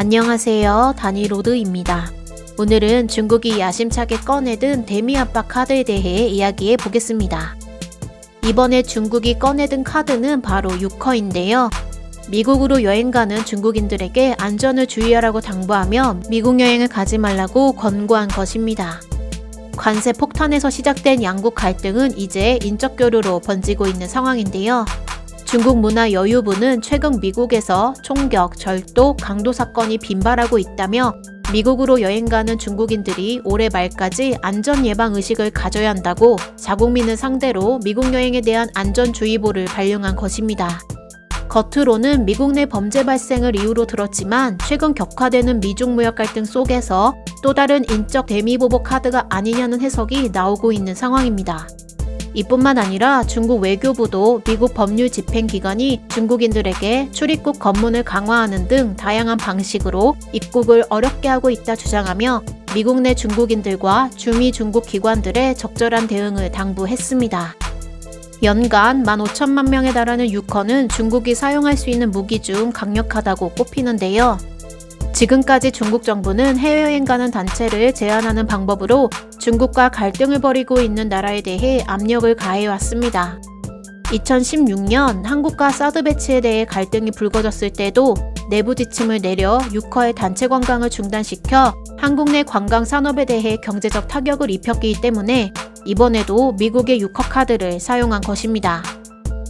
안녕하세요. 다니로드입니다. 오늘은 중국이 야심차게 꺼내든 대미 압박 카드에 대해 이야기해 보겠습니다. 이번에 중국이 꺼내든 카드는 바로 유커인데요. 미국으로 여행 가는 중국인들에게 안전을 주의하라고 당부하며 미국 여행을 가지 말라고 권고한 것입니다. 관세 폭탄에서 시작된 양국 갈등은 이제 인적 교류로 번지고 있는 상황인데요. 중국 문화 여유부는 최근 미국에서 총격, 절도, 강도 사건이 빈발하고 있다며 미국으로 여행 가는 중국인들이 올해 말까지 안전 예방 의식을 가져야 한다고 자국민을 상대로 미국 여행에 대한 안전주의보를 발령한 것입니다. 겉으로는 미국 내 범죄 발생을 이유로 들었지만 최근 격화되는 미중 무역 갈등 속에서 또 다른 인적 대미보복 카드가 아니냐는 해석이 나오고 있는 상황입니다. 이뿐만 아니라 중국 외교부도 미국 법률 집행기관이 중국인들에게 출입국 검문을 강화하는 등 다양한 방식으로 입국을 어렵게 하고 있다 주장하며 미국 내 중국인들과 주미 중국 기관들의 적절한 대응을 당부했습니다. 연간 15,000만 명에 달하는 유커는 중국이 사용할 수 있는 무기 중 강력하다고 꼽히는데요. 지금까지 중국 정부는 해외여행 가는 단체를 제한하는 방법으로 중국과 갈등을 벌이고 있는 나라에 대해 압력을 가해왔습니다. 2016년 한국과 사드 배치에 대해 갈등이 불거졌을 때도 내부 지침을 내려 유커의 단체 관광을 중단시켜 한국 내 관광 산업에 대해 경제적 타격을 입혔기 때문에 이번에도 미국의 유커 카드를 사용한 것입니다.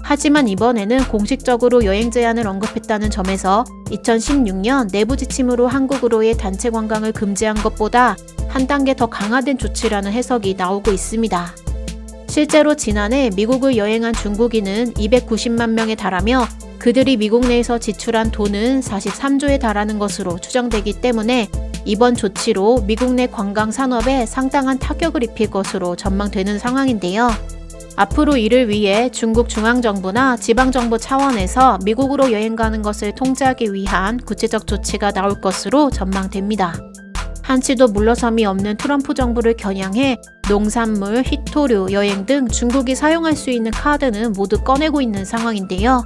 하지만 이번에는 공식적으로 여행 제한을 언급했다는 점에서 2016년 내부 지침으로 한국으로의 단체 관광을 금지한 것보다 한 단계 더 강화된 조치라는 해석이 나오고 있습니다. 실제로 지난해 미국을 여행한 중국인은 290만 명에 달하며 그들이 미국 내에서 지출한 돈은 43조에 달하는 것으로 추정되기 때문에 이번 조치로 미국 내 관광 산업에 상당한 타격을 입힐 것으로 전망되는 상황인데요. 앞으로 이를 위해 중국 중앙정부나 지방정부 차원에서 미국으로 여행 가는 것을 통제하기 위한 구체적 조치가 나올 것으로 전망됩니다. 한치도 물러섬이 없는 트럼프 정부를 겨냥해 농산물, 희토류, 여행 등 중국이 사용할 수 있는 카드는 모두 꺼내고 있는 상황인데요.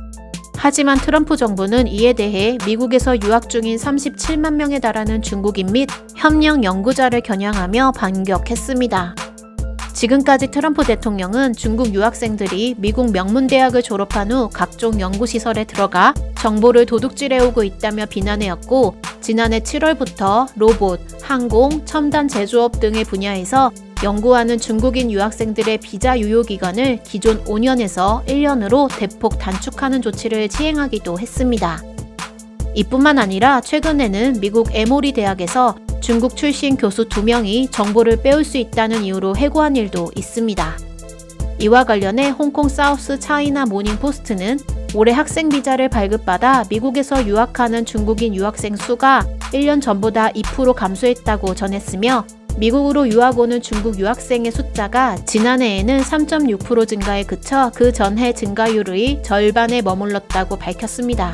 하지만 트럼프 정부는 이에 대해 미국에서 유학 중인 37만 명에 달하는 중국인 및 협력 연구자를 겨냥하며 반격했습니다. 지금까지 트럼프 대통령은 중국 유학생들이 미국 명문대학을 졸업한 후 각종 연구시설에 들어가 정보를 도둑질해오고 있다며 비난해왔고 지난해 7월부터 로봇, 항공, 첨단 제조업 등의 분야에서 연구하는 중국인 유학생들의 비자 유효 기간을 기존 5년에서 1년으로 대폭 단축하는 조치를 시행하기도 했습니다. 이뿐만 아니라 최근에는 미국 에모리 대학에서 중국 출신 교수 2명이 정보를 빼올 수 있다는 이유로 해고한 일도 있습니다. 이와 관련해 홍콩 사우스 차이나 모닝 포스트는 올해 학생 비자를 발급받아 미국에서 유학하는 중국인 유학생 수가 1년 전보다 2% 감소했다고 전했으며 미국으로 유학 오는 중국 유학생의 숫자가 지난해에는 3.6% 증가에 그쳐 그 전해 증가율의 절반에 머물렀다고 밝혔습니다.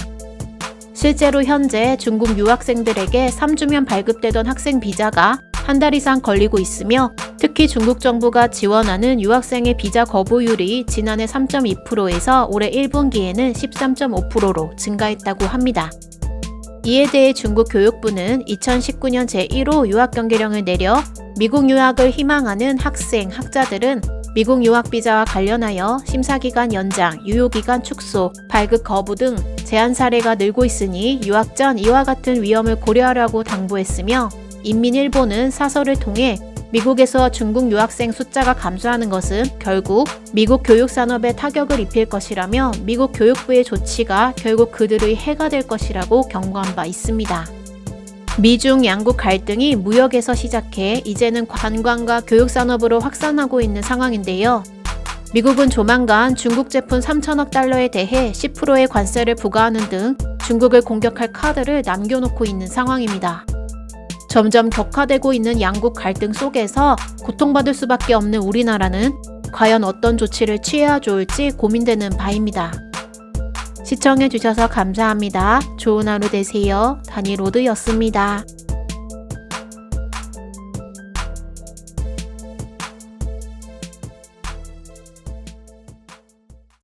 실제로 현재 중국 유학생들에게 3주면 발급되던 학생 비자가 한 달 이상 걸리고 있으며 특히 중국 정부가 지원하는 유학생의 비자 거부율이 지난해 3.2%에서 올해 1분기에는 13.5%로 증가했다고 합니다. 이에 대해 중국 교육부는 2019년 제1호 유학 경계령을 내려 미국 유학을 희망하는 학생, 학자들은 미국 유학 비자와 관련하여 심사기간 연장, 유효기간 축소, 발급 거부 등 제한 사례가 늘고 있으니 유학 전 이와 같은 위험을 고려하라고 당부했으며 인민일보는 사설을 통해 미국에서 중국 유학생 숫자가 감소하는 것은 결국 미국 교육산업에 타격을 입힐 것이라며 미국 교육부의 조치가 결국 그들의 해가 될 것이라고 경고한 바 있습니다. 미중 양국 갈등이 무역에서 시작해 이제는 관광과 교육산업으로 확산하고 있는 상황인데요. 미국은 조만간 중국 제품 3천억 달러에 대해 10%의 관세를 부과하는 등 중국을 공격할 카드를 남겨놓고 있는 상황입니다. 점점 격화되고 있는 양국 갈등 속에서 고통받을 수밖에 없는 우리나라는 과연 어떤 조치를 취해야 좋을지 고민되는 바입니다. 시청해주셔서 감사합니다. 좋은 하루 되세요. 다니로드였습니다.